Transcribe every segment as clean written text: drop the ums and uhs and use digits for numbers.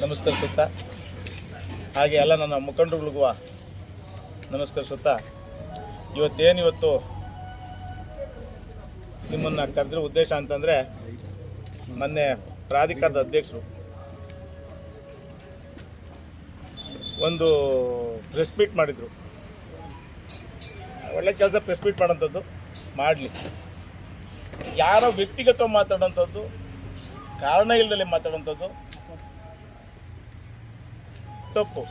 ನಮಸ್ಕರಿಸುತ್ತಾ ಹಾಗೆ ಎಲ್ಲ ನನ್ನ ಮುಖಂಡರುಗಳಿಗೂ ನಮಸ್ಕರಿಸುತ್ತಾ ಇವತ್ತು ನಿಮ್ಮನ್ನು ಕರೆದಿರೋ ಉದ್ದೇಶ ಅಂತಂದರೆ ಮೊನ್ನೆ ಪ್ರಾಧಿಕಾರದ ಅಧ್ಯಕ್ಷರು ಒಂದು ಪ್ರೆಸ್ ಮೀಟ್ ಮಾಡಿದರು. ಒಳ್ಳೆ ಕೆಲಸ ಪ್ರೆಸ್ ಮೀಟ್ ಮಾಡೋಂಥದ್ದು ಮಾಡಲಿ. ಯಾರೋ ವ್ಯಕ್ತಿಗತ ಮಾತಾಡೋಂಥದ್ದು, ಕಾರಣ ಇಲ್ಲದೆ ಮಾತಾಡೋಂಥದ್ದು ತಪ್ಪು.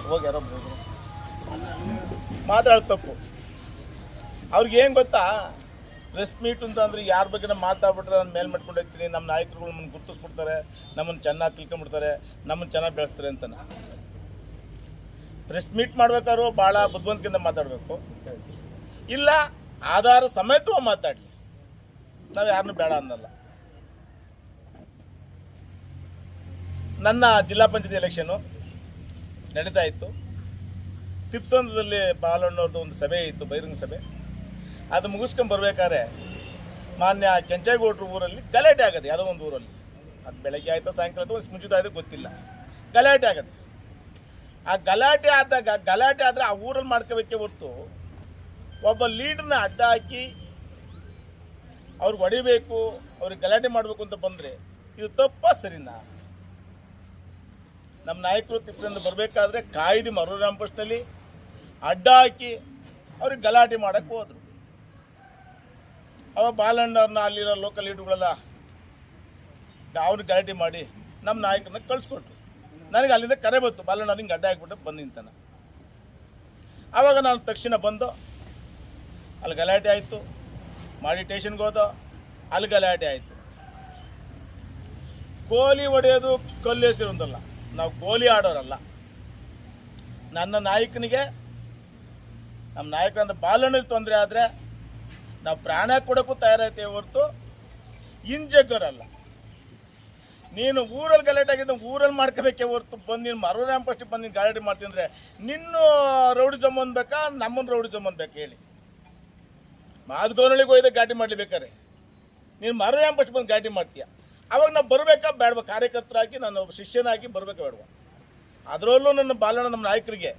ಹೋಗಿ ಯಾರೋ ಮಾತಾಡೋದು ತಪ್ಪು. ಅವ್ರಿಗೆ ಏನು ಗೊತ್ತಾ, ಪ್ರೆಸ್ ಮೀಟ್ ಅಂತಂದ್ರೆ ಯಾರ ಬಗ್ಗೆ ಮಾತಾಡ್ಬಿಟ್ರೆ ನಾನು ಮೇಲೆ ಮಾಡ್ಕೊಂಡು ಹೋಗ್ತೀನಿ, ನಮ್ಮ ನಾಯಕರುಗಳು ನಮ್ಮನ್ನು ಗುರುತಿಸ್ಬಿಡ್ತಾರೆ, ನಮ್ಮನ್ನು ಚೆನ್ನಾಗಿ ತಿಳ್ಕೊಂಬಿಡ್ತಾರೆ, ನಮ್ಮನ್ನು ಚೆನ್ನಾಗಿ ಬೆಳೆಸ್ತಾರೆ ಅಂತ. ಪ್ರೆಸ್ ಮೀಟ್ ಮಾಡ್ಬೇಕಾದ್ರೂ ಭಾಳ ಬುದ್ಧಿವಂತಿಕೆಯಿಂದ ಮಾತಾಡಬೇಕು. ಇಲ್ಲ ಆಧಾರ ಸಮೇತವ ಮಾತಾಡಲಿ, ನಾವು ಯಾರನ್ನೂ ಬೇಡ ಅನ್ನಲ್ಲ. ನನ್ನ ಜಿಲ್ಲಾ ಪಂಚಾಯತ್ ಎಲೆಕ್ಷನು ನಡೀತಾ ಇತ್ತು. ತಿಪ್ಸಂದ್ರದಲ್ಲಿ ಬಾಲಣ್ಣವ್ರದ್ದು ಒಂದು ಸಭೆ ಇತ್ತು, ಬಹಿರಂಗ ಸಭೆ. ಅದು ಮುಗಿಸ್ಕೊಂಡು ಬರ್ಬೇಕಾದ್ರೆ ಮಾನ್ಯ ಕೆಂಚೇಗೌಡರು ಊರಲ್ಲಿ ಗಲಾಟೆ ಆಗೋದು, ಯಾವುದೋ ಒಂದು ಊರಲ್ಲಿ. ಅದು ಬೆಳಗ್ಗೆ ಆಯಿತು ಸಾಯಂಕಾಲ ಆಯಿತು, ಒಂದು ಮುಂಚಿತ ಆಯಿತು ಗೊತ್ತಿಲ್ಲ, ಗಲಾಟೆ ಆಗೋದು. ಆ ಗಲಾಟೆ ಆದರೆ ಆ ಊರಲ್ಲಿ ಮಾಡ್ಕೋಬೇಕೇ ಹೊರ್ತು ಒಬ್ಬ ಲೀಡ್ರನ್ನ ಅಡ್ಡ ಹಾಕಿ ಅವ್ರಿಗೆ ಹೊಡಿಬೇಕು, ಅವ್ರಿಗೆ ಗಲಾಟೆ ಮಾಡಬೇಕು ಅಂತ ಬಂದರೆ ಇದು ತಪ್ಪ ಸರಿನಾ? ನಮ್ಮ ನಾಯಕರು ತಿಪ್ಪದಿಂದ ಬರಬೇಕಾದ್ರೆ ಕಾಯ್ದೆ ಮರುರಾಮ್ ಪೋಸ್ಟ್ನಲ್ಲಿ ಅಡ್ಡ ಹಾಕಿ ಅವ್ರಿಗೆ ಗಲಾಟೆ ಮಾಡೋಕ್ಕೆ ಹೋದರು. ಅವ ಬಾಲಣ್ಣವ್ರನ್ನ ಅಲ್ಲಿರೋ ಲೋಕಲ್ ಲೀಡ್ರುಗಳೆಲ್ಲ ಅವ್ರಿಗೆ ಗಲಾಟೆ ಮಾಡಿ ನಮ್ಮ ನಾಯಕರನ್ನ ಕಳಿಸ್ಕೊಟ್ರು. ನನಗೆ ಅಲ್ಲಿಂದ ಕರೆ ಬಂತು, ಬಾಲಣ್ಣ ಹಿಂಗೆ ಅಡ್ಡ ಹಾಕ್ಬಿಟ್ಟು ಬಂದು ನಿಂತಾನೆ. ಆವಾಗ ನಾನು ತಕ್ಷಣ ಬಂದು ಅಲ್ಲಿ ಗಲಾಟೆ ಆಯಿತು, ಮಾಡಿ ಸ್ಟೇಷನ್ಗೆ ಹೋದೋ, ಅಲ್ಲಿ ಗಲಾಟೆ ಆಯಿತು. ಗೋಲಿ ಹೊಡೆಯೋದು ಕಲ್ಲೆಸಿರೋದಲ್ಲ, ನಾವು ಗೋಲಿ ಆಡೋರಲ್ಲ. ನನ್ನ ನಾಯಕನಿಗೆ, ನಮ್ಮ ನಾಯಕರಂತ ಬಾಲಣ್ಣಗೆ ತೊಂದರೆ ಆದರೆ ನಾವು ಪ್ರಾಣ ಕೊಡೋಕ್ಕೂ ತಯಾರಾಗ್ತೇವೆ ಹೊರತು ಹಿಂಜಗ್ಗರಲ್ಲ. ನೀನು ಊರಲ್ಲಿ ಗಲಾಟೆ ಆಗಿದ್ದ ಊರಲ್ಲಿ ಮಾಡ್ಕೋಬೇಕೇ ಹೊರತು ಬಂದು ನೀನು ಮರುರಾಮ್ ಫಸ್ಟಿಗೆ ಬಂದು ನೀನು ಗಲಾಟೆ ಮಾಡ್ತೀನಿ ಅಂದರೆ ನಿನ್ನ ರೌಡಿ ಜಮ್ಮನ್ ಬೇಕಾ, ನಮ್ಮನ್ನು ರೌಡಿ ಜಮ್ಮನ್ ಬೇಕಾ ಹೇಳಿ? ಮಾದಗೋನಳಿಗೆ ಹೋಯ್ದೆ ಗಾಡಿ ಮಾಡಲಿ ಬೇಕಾರೆ, ನೀನು ಮರುರಾಮ್ ಫಸ್ಟ್ ಬಂದು ಗಾಡಿ ಮಾಡ್ತೀಯ. ಅವಾಗ ನಾವು ಬರಬೇಕಾ ಬೇಡವಾ? ಕಾರ್ಯಕರ್ತರಾಗಿ ನಾನು ಒಬ್ಬ ಶಿಷ್ಯನಾಗಿ ಬರಬೇಕಾ ಬೇಡವಾ? ಅದರಲ್ಲೂ ನನ್ನ ಬಾಲಣ್ಣ ನಮ್ಮ ನಾಯಕರಿಗೆ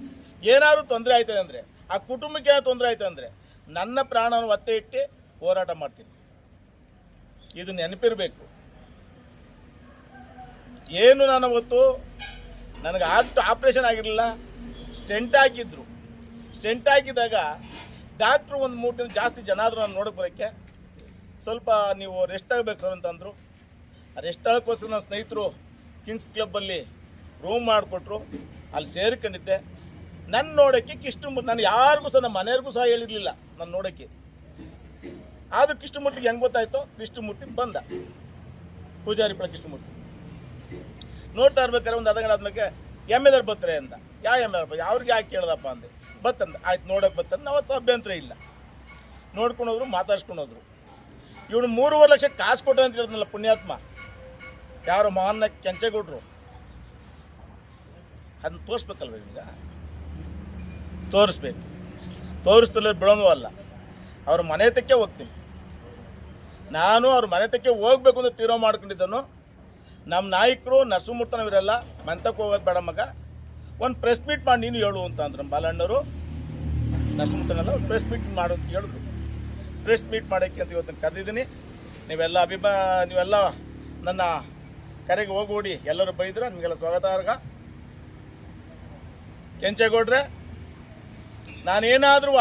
ಏನಾದರೂ ತೊಂದರೆ ಆಯ್ತದೆ ಅಂದರೆ, ಆ ಕುಟುಂಬಕ್ಕೆ ಏನಾದ್ರು ತೊಂದರೆ ಆಯ್ತು ಅಂದರೆ ನನ್ನ ಪ್ರಾಣವನ್ನು ಒತ್ತೆ ಇಟ್ಟು ಹೋರಾಟ ಮಾಡ್ತೀನಿ. ಇದು ನೆನಪಿರಬೇಕು. ಏನು ನಾನು ಅವತ್ತು ನನಗೆ ಆಪ್ರೇಷನ್ ಆಗಿರಲಿಲ್ಲ, ಸ್ಟೆಂಟ್ ಹಾಕಿದ್ರು. ಸ್ಟೆಂಟ್ ಹಾಕಿದಾಗ ಡಾಕ್ಟ್ರು ಒಂದು 3 ದಿನ ಜಾಸ್ತಿ ಜನ ಆದರೂ ನಾನು ನೋಡೋಕೆ ಬರೋಕ್ಕೆ ಸ್ವಲ್ಪ ನೀವು ರೆಸ್ಟ್ ಆಗಬೇಕು ಸರ್ ಅಂತಂದರು. ರೆಸ್ಟ್ ಆಗೋಕ್ಕೋಸ್ಕರ ನನ್ನ ಸ್ನೇಹಿತರು ಕಿಂಗ್ಸ್ ಕ್ಲಬ್ಬಲ್ಲಿ ರೂಮ್ ಮಾಡಿಕೊಟ್ರು, ಅಲ್ಲಿ ಸೇರ್ಕೊಂಡಿದ್ದೆ. ನನ್ನ ನೋಡೋಕ್ಕೆ ಕಿಷ್ಟಮೂರ್ತಿ, ನಾನು ಯಾರಿಗೂ ಸಹ ನಮ್ಮ ಮನೆಯವ್ರಿಗೂ ಸಹ ಹೇಳಿರಲಿಲ್ಲ ನಾನು ನೋಡೋಕ್ಕೆ. ಆದರೂ ಕೃಷ್ಣಮೂರ್ತಿಗೆ ಹೆಂಗೆ ಗೊತ್ತಾಯ್ತೋ, ಕೃಷ್ಣಮೂರ್ತಿ ಬಂದ, ಪೂಜಾರಿ ಪಳ ಕೃಷ್ಣಮೂರ್ತಿ. ನೋಡ್ತಾ ಇರ್ಬೇಕಾದ್ರೆ ಒಂದು ಅರ್ಧ ಗಂಟೆ ಆದ್ಮೇಲೆ ಎಮ್ಮೆದಾರು ಬರ್ತಾರೆ ಅಂದ. ಯಾವ ಎಮ್ಮೆದಾರು ಅವ್ರಿಗೆ ಯಾಕೆ ಕೇಳ್ದಪ್ಪ ಅಂದೆ. ಬತ್ತಂದ, ಆಯ್ತು ನೋಡೋಕೆ ಬರ್ತಾನೆ, ನಾವತ್ತು ಅಭ್ಯಂತರ ಇಲ್ಲ. ನೋಡ್ಕೊಂಡು ಹೋದ್ರು, ಮಾತಾಡ್ಸ್ಕೊಂಡು ಹೋದ್ರು. ಇವನು 3.5 ಲಕ್ಷ ಕಾಸು ಕೊಟ್ಟೆ ಅಂತ ಹೇಳಿದ್ನಲ್ಲ ಪುಣ್ಯಾತ್ಮ, ಯಾರೋ ಮಹಾನ್ನ ಕೆಂಚೇಗೌಡರು. ಅದನ್ನ ತೋರಿಸ್ಬೇಕಲ್ವ ಈಗ? ತೋರಿಸ್ಬೇಕು. ತೋರಿಸ್ತಲೇ ಬಿಡೋನು ಅಲ್ಲ. ಅವ್ರ ಮನೆ ತಕ್ಕೆ ಹೋಗ್ತೀನಿ ನಾನು. ಅವ್ರ ಮನೆ ತಕ್ಕೆ ಹೋಗ್ಬೇಕು ಅಂತ ತೀರ್ಮಾನ ಮಾಡ್ಕೊಂಡಿದ್ದನು. ನಮ್ಮ ನಾಯಕರು ನರಸಿಂಹಮೂರ್ತನವರೆಲ್ಲ ಮಂತಕ್ಕೆ ಹೋಗೋದು ಬೇಡ ಮಗ, ಒಂದು ಪ್ರೆಸ್ ಮೀಟ್ ಮಾಡಿ ನೀನು ಹೇಳು ಅಂತ ಅಂದ್ರು. ನಮ್ಮ ಬಾಲಣ್ಣವರು ನರಸಿಂಹಮೂರ್ತನೆಲ್ಲ ಒಂದು ಪ್ರೆಸ್ ಮೀಟ್ ಮಾಡೋದು ಹೇಳಿದ್ರು. ಪ್ರೆಸ್ ಮೀಟ್ ಮಾಡೋಕ್ಕೆ ಅಂತ ಇವತ್ತು ಕರೆದಿದ್ದೀನಿ. ನೀವೆಲ್ಲ ನನ್ನ ಕರೆಗೆ ಹೋಗೋಡಿ, ಎಲ್ಲರೂ ಬೈದ್ರೆ ನಿಮಗೆಲ್ಲ ಸ್ವಾಗತ. ಅರ್ಗ ಕೆಂಚೇಗೌಡ್ರೆ, ನಾನೇನಾದ್ರೂ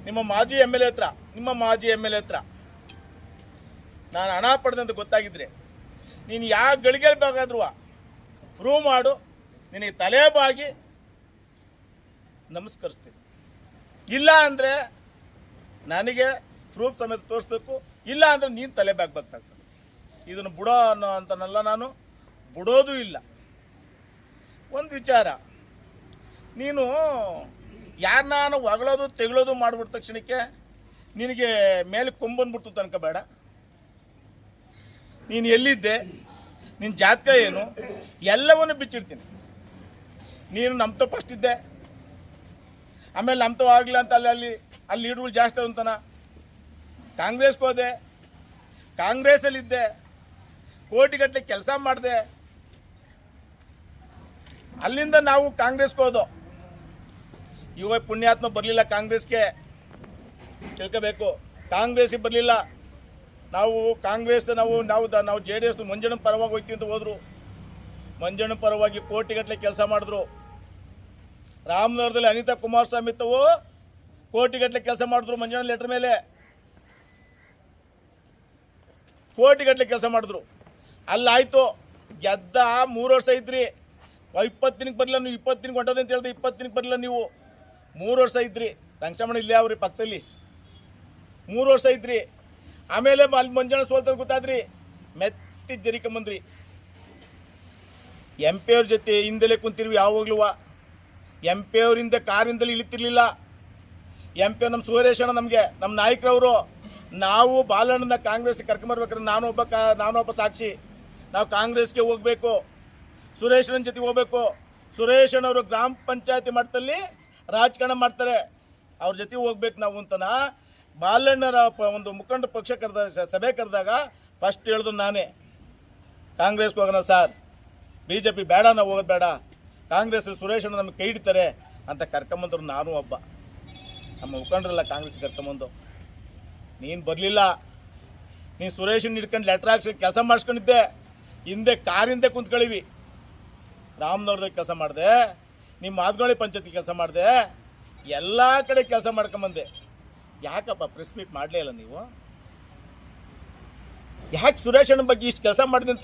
ನಿಮ್ಮ ಮಾಜಿ ಎಮ್ ಎಲ್ ಎ ಹತ್ರ ನಾನು ಹಣ ಪಡೆದಂತ ಗೊತ್ತಾಗಿದ್ರೆ ನೀನು ಯಾವ ಗಳಿಗೆ ಬೇಕಾದ್ರೂ ಪ್ರೂವ್ ಮಾಡು, ನಿನಗೆ ತಲೆ ಬಾಗಿ ನಮಸ್ಕರಿಸ್ತೀನಿ. ಇಲ್ಲ ಅಂದರೆ ನನಗೆ ಪ್ರೂಫ್ ಸಮೇತ ತೋರಿಸ್ಬೇಕು. ಇಲ್ಲ ಅಂದರೆ ನೀನು ತಲೆ ಬಾಗ್ಬೇಕಾಗ್ತದೆ. ಇದನ್ನು ಬಿಡೋ ಅನ್ನೋ ಅಂತನಲ್ಲ, ನಾನು ಬಿಡೋದು ಇಲ್ಲ. ಒಂದು ವಿಚಾರ, ನೀನು ಯಾರನ್ನ ಹೊಗಳೋದು ತೆಗಳೋದು ಮಾಡಿಬಿಟ್ಟ ತಕ್ಷಣಕ್ಕೆ ನಿನಗೆ ಮೇಲೆ ಕೊಂಬಂದ್ಬಿಡ್ತು ತನಕ ಬೇಡ. ನೀನು ಎಲ್ಲಿದ್ದೆ, ನಿನ್ನ ಜಾತಕ ಏನು, ಎಲ್ಲವನ್ನು ಬಿಚ್ಚಿಡ್ತೀನಿ. ನೀನು ನಮ್ಮ ತಪ್ಪು ಅಷ್ಟಿದ್ದೆ, ಆಮೇಲೆ ನಮ್ಮ ತವ ಆಗಲಿಲ್ಲ ಅಂತ ಅಲ್ಲಿ ಅಲ್ಲಿ ಲೀಡ್ಗಳು ಜಾಸ್ತಿ ಅಂತಾನ. ಕಾಂಗ್ರೆಸ್ಗೆ ಹೋದೆ, ಕಾಂಗ್ರೆಸ್ಸಲ್ಲಿದ್ದೆ, ಕೋಟಿಗಟ್ಟಲೆ ಕೆಲಸ ಮಾಡಿದೆ. ಅಲ್ಲಿಂದ ನಾವು ಕಾಂಗ್ರೆಸ್ಗೆ ಹೋದೋ. ಇವ ಪುಣ್ಯಾತ್ಮ ಬರಲಿಲ್ಲ ಕಾಂಗ್ರೆಸ್ಗೆ, ತಿಳ್ಕೋಬೇಕು. ಕಾಂಗ್ರೆಸ್ಗೆ ಬರಲಿಲ್ಲ. ನಾವು ಕಾಂಗ್ರೆಸ್ ನಾವು ಜೆ ಡಿ ಎಸ್ ಮಂಜಣ್ಣ ಪರವಾಗಿ ಹೋಗ್ತೀವಿ ಅಂತ ಹೋದ್ರು. ಮಂಜಣ್ಣ ಪರವಾಗಿ ಕೋಟಿಗಟ್ಟಲೆ ಕೆಲಸ ಮಾಡಿದ್ರು. ರಾಮನಗರದಲ್ಲಿ ಅನಿತಾ ಕುಮಾರಸ್ವಾಮಿ ತವು ಕೋಟಿಗಟ್ಟಲೆ ಕೆಲಸ ಮಾಡಿದ್ರು. ಮಂಜಣ್ಣ ಲೆಟರ್ ಮೇಲೆ ಕೋಟಿಗಟ್ಟಲೆ ಕೆಲಸ ಮಾಡಿದ್ರು. ಅಲ್ಲಾಯ್ತು, ಗೆದ್ದ 3 ವರ್ಷ ಇದ್ರಿ. 20 ದಿನಕ್ಕೆ ಬರಲಿಲ್ಲ ನೀವು, 20 ದಿನಕ್ಕೆ ಹೊಂಟೋದೆ ಅಂತ ಹೇಳಿದ್ರೆ 20 ದಿನಕ್ಕೆ ಬರಲಿಲ್ಲ ನೀವು. 3 ವರ್ಷ ಇದ್ರಿ. ರಂಗಶಮಣ ಇಲ್ಲೇ ಅವ್ರಿ ಪಕ್ಕದಲ್ಲಿ 3 ವರ್ಷ ಇದ್ರಿ. ಆಮೇಲೆ ಅಲ್ಲಿ ಮಂಜಣ್ಣ ಸೋಲ್ತದ ಗೊತ್ತಾದ್ರಿ, ಮೆತ್ತಿ ಜರಿಕೊಂಬಂದ್ರಿ. ಎಂ ಪಿ ಅವ್ರ ಜೊತೆ ಹಿಂದೆಲೆ ಕುಂತಿರ್ವಿ. ಯಾವಾಗ್ಲೂ ಎಂ ಪಿ ಅವರಿಂದ ಕಾರಿಂದಲೇ ಇಳಿತಿರ್ಲಿಲ್ಲ. ಎಂ ಪಿ ನಮ್ಮ ಸುರೇಶಣ್ಣ, ನಮಗೆ ನಮ್ಮ ನಾಯಕರವರು. ನಾವು ಬಾಲಣ್ಣನ ಕಾಂಗ್ರೆಸ್ಗೆ ಕರ್ಕೊಂಬರ್ಬೇಕಾದ್ರೆ ನಾನೊಬ್ಬ ಸಾಕ್ಷಿ. ನಾವು ಕಾಂಗ್ರೆಸ್ಗೆ ಹೋಗ್ಬೇಕು, ಸುರೇಶಣ್ಣನ ಜೊತೆ ಹೋಗ್ಬೇಕು. ಸುರೇಶಣ್ಣವರು ಗ್ರಾಮ ಪಂಚಾಯತಿ ಮಟ್ಟದಲ್ಲಿ ರಾಜಕಾರಣ ಮಾಡ್ತಾರೆ, ಅವ್ರ ಜೊತೆ ಹೋಗ್ಬೇಕು ನಾವು ಅಂತನ ಬಾಲಣ್ಣರ ಒಂದು ಮುಖಂಡ ಪಕ್ಷ ಸಭೆ ಕರೆದಾಗ ಫಸ್ಟ್ ಹೇಳಿದ್ರು ನಾನೇ, ಕಾಂಗ್ರೆಸ್ಗೆ ಹೋಗೋಣ ಸರ್, ಬಿ ಜೆ ಪಿ ಬೇಡ, ನಾವು ಹೋಗೋದು ಬೇಡ, ಕಾಂಗ್ರೆಸ್ ಸುರೇಶಣ್ಣ ನಮಗೆ ಕೈ ಹಿಡಿತಾರೆ ಅಂತ ಕರ್ಕೊಂಬಂದ್ರು. ನಾನು ಒಬ್ಬ, ನಮ್ಮ ಮುಖಂಡರೆಲ್ಲ ಕಾಂಗ್ರೆಸ್ಗೆ ಕರ್ಕೊಂಬಂದು. ನೀನು ಬರಲಿಲ್ಲ. ನೀನು ಸುರೇಶನ್ ಹಿಡ್ಕೊಂಡು ಲೆಟ್ರ್ ಹಾಕ್ಸಿ ಕೆಲಸ ಮಾಡಿಸ್ಕೊಂಡಿದ್ದೆ. ಹಿಂದೆ ಕಾರಿಂದೆ ಕುಂತ್ಕೊಳ್ಳಿವಿ. ರಾಮನಗರದಾಗ ಕೆಲಸ ಮಾಡಿದೆ, ನಿಮ್ಮ ಮಾದಗಳಿ ಪಂಚಾಯತಿ ಕೆಲಸ ಮಾಡಿದೆ, ಎಲ್ಲ ಕಡೆ ಕೆಲಸ ಮಾಡ್ಕೊಂಬಂದೆ. ಯಾಕಪ್ಪ ಪ್ರೆಸ್ ಮೀಟ್ ಮಾಡಲೇ ಇಲ್ಲ ನೀವು? ಯಾಕೆ ಸುರೇಶಣ್ಣ ಬಗ್ಗೆ ಇಷ್ಟು ಕೆಲಸ ಮಾಡಿದೆ ಅಂತ